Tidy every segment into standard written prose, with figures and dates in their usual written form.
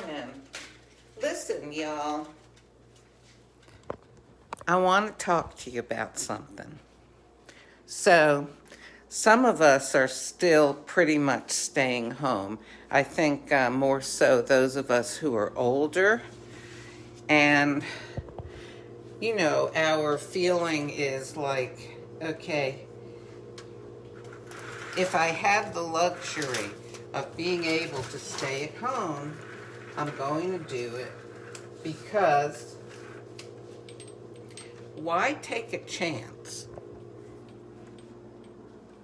morning. Listen, y'all. I want to talk to you about something. So, some of us are still pretty much staying home. I think more so those of us who are older. And, our feeling is like, okay, if I have the luxury of being able to stay at home, I'm going to do it, because why take a chance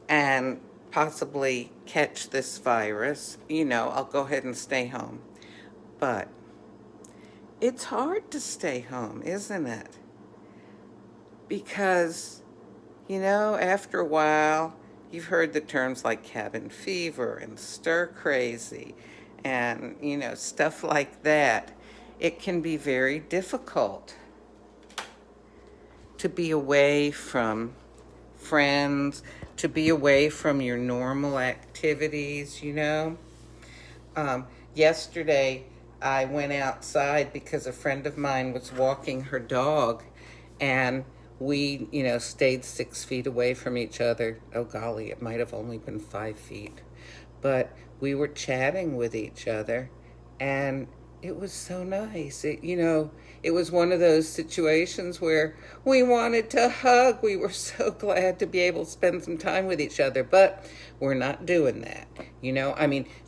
and possibly catch this virus? I'll go ahead and stay home. But it's hard to stay home, isn't it? Because, after a while, you've heard the terms like cabin fever and stir crazy and, stuff like that. It can be very difficult to be away from friends, to be away from your normal activities, Yesterday, I went outside because a friend of mine was walking her dog, and we, stayed 6 feet away from each other. Oh, golly, it might have only been 5 feet. But we were chatting with each other, and it was so nice. It was one of those situations where we wanted to hug. We were so glad to be able to spend some time with each other, but we're not doing that.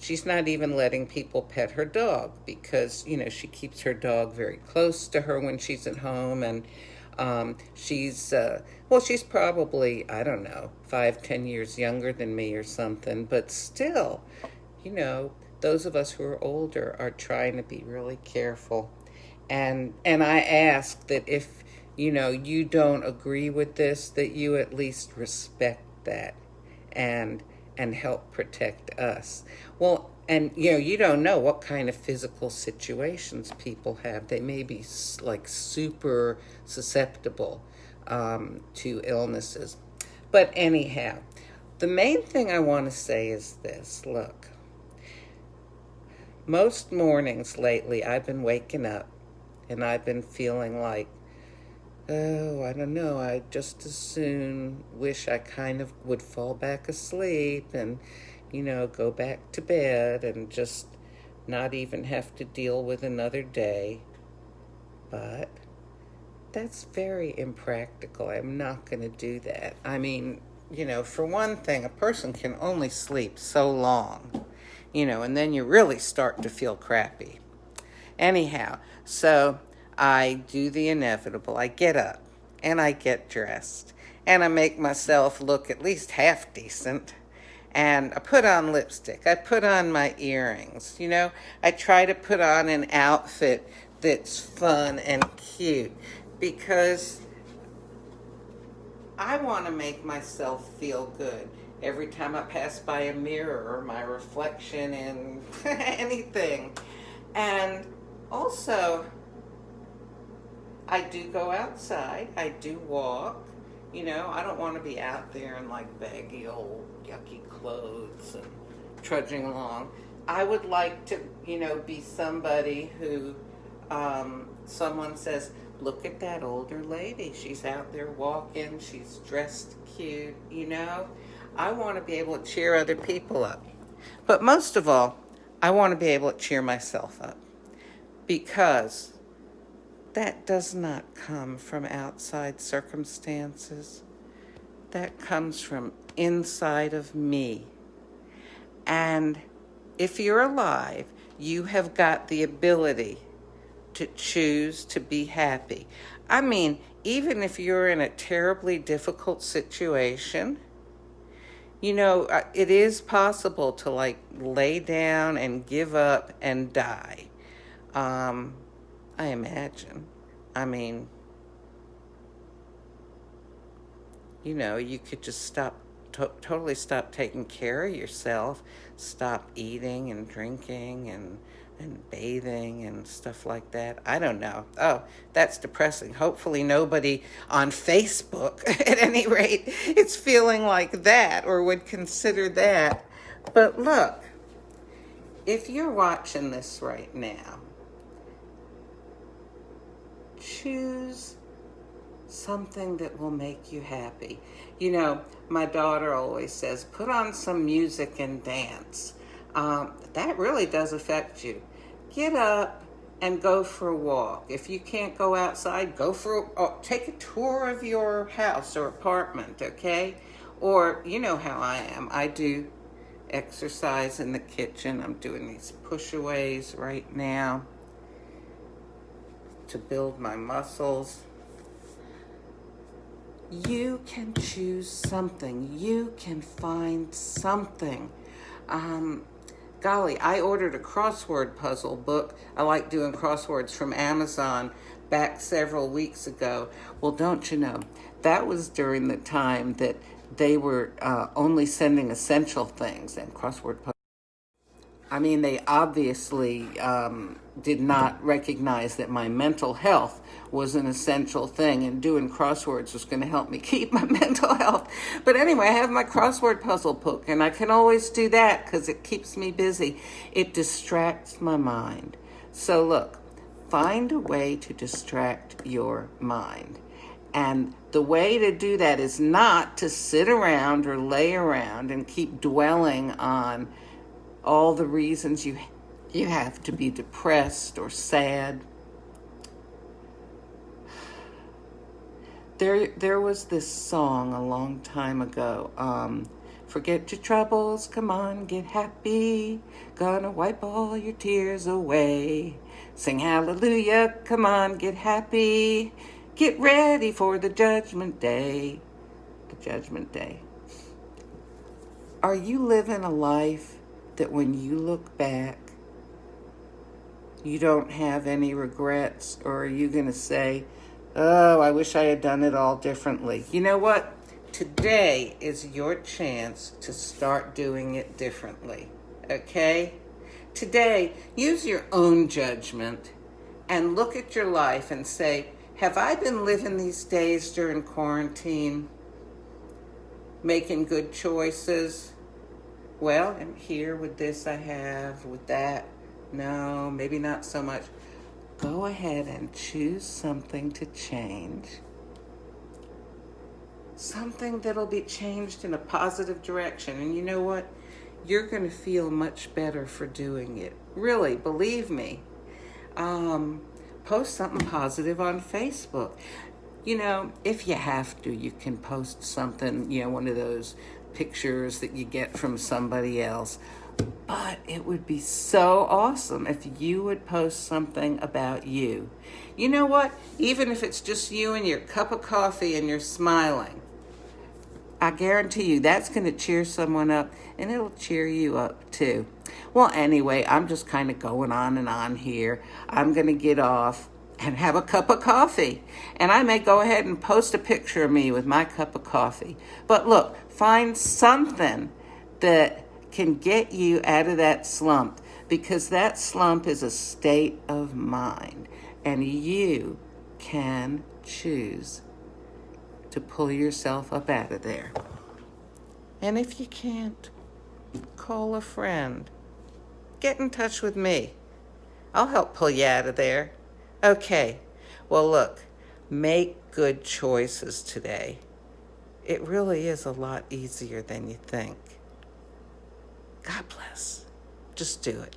She's not even letting people pet her dog because, she keeps her dog very close to her when she's at home. And she's probably, I don't know, 5-10 years younger than me or something, but still, those of us who are older are trying to be really careful. And I ask that if, you don't agree with this, that you at least respect that and help protect us. Well, and, you don't know what kind of physical situations people have. They may be like super susceptible to illnesses. But anyhow, the main thing I want to say is this. Look, most mornings lately I've been waking up and I've been feeling like, oh, I don't know, I just as soon wish I kind of would fall back asleep and, go back to bed and just not even have to deal with another day. But that's very impractical. I'm not going to do that. For one thing, a person can only sleep so long, and then you really start to feel crappy. Anyhow, so I do the inevitable. I get up and I get dressed and I make myself look at least half decent. And I put on lipstick. I put on my earrings. I try to put on an outfit that's fun and cute because I want to make myself feel good. Every time I pass by a mirror or my reflection in anything. And also, I do go outside. I do walk. I don't want to be out there in like baggy old yucky clothes and trudging along. I would like to, be somebody who someone says, look at that older lady. She's out there walking. She's dressed cute, I want to be able to cheer other people up. But most of all, I want to be able to cheer myself up. Because that does not come from outside circumstances. That comes from inside of me. And if you're alive, you have got the ability to choose to be happy. Even if you're in a terribly difficult situation, it is possible to lay down and give up and die. I imagine. You could just totally stop taking care of yourself, stop eating and drinking and bathing and stuff like that. I don't know. Oh, that's depressing. Hopefully nobody on Facebook, at any rate, is feeling like that or would consider that. But look, if you're watching this right now, choose something that will make you happy. You know, my daughter always says, put on some music and dance. That really does affect you. Get up and go for a walk. If you can't go outside, take a tour of your house or apartment, okay? Or, you know how I am. I do exercise in the kitchen. I'm doing these push-aways right now to build my muscles. You can choose something. You can find something. Golly, I ordered a crossword puzzle book. I like doing crosswords from Amazon back several weeks ago. Well, don't you know, that was during the time that they were only sending essential things and crossword puzzles. I mean, they obviously did not recognize that my mental health was an essential thing, and doing crosswords was going to help me keep my mental health. But anyway, I have my crossword puzzle book, and I can always do that because it keeps me busy. It distracts my mind. So look, find a way to distract your mind. And the way to do that is not to sit around or lay around and keep dwelling on all the reasons you have to be depressed or sad. There was this song a long time ago. Forget your troubles, come on, get happy. Gonna wipe all your tears away. Sing hallelujah, come on, get happy. Get ready for the judgment day. The judgment day. Are you living a life that when you look back, you don't have any regrets? Or are you going to say, oh, I wish I had done it all differently? You know what? Today is your chance to start doing it differently, okay? Today, use your own judgment and look at your life and say, have I been living these days during quarantine, making good choices? Well, I'm here with this I have, with that, no, maybe not so much. Go ahead and choose something to change. Something that'll be changed in a positive direction. And you know what? You're going to feel much better for doing it. Really, believe me. Post something positive on Facebook. You know, if you have to, you can post something, you know, one of those pictures that you get from somebody else. But it would be so awesome if you would post something about you. You know what? Even if it's just you and your cup of coffee and you're smiling, I guarantee you that's going to cheer someone up, and it'll cheer you up too. Well, anyway, I'm just kind of going on and on here. I'm going to get off and have a cup of coffee. And I may go ahead and post a picture of me with my cup of coffee. But look, find something that can get you out of that slump, because that slump is a state of mind, and you can choose to pull yourself up out of there. And if you can't, call a friend. Get in touch with me. I'll help pull you out of there. Okay, well look, make good choices today. It really is a lot easier than you think. God bless. Just do it.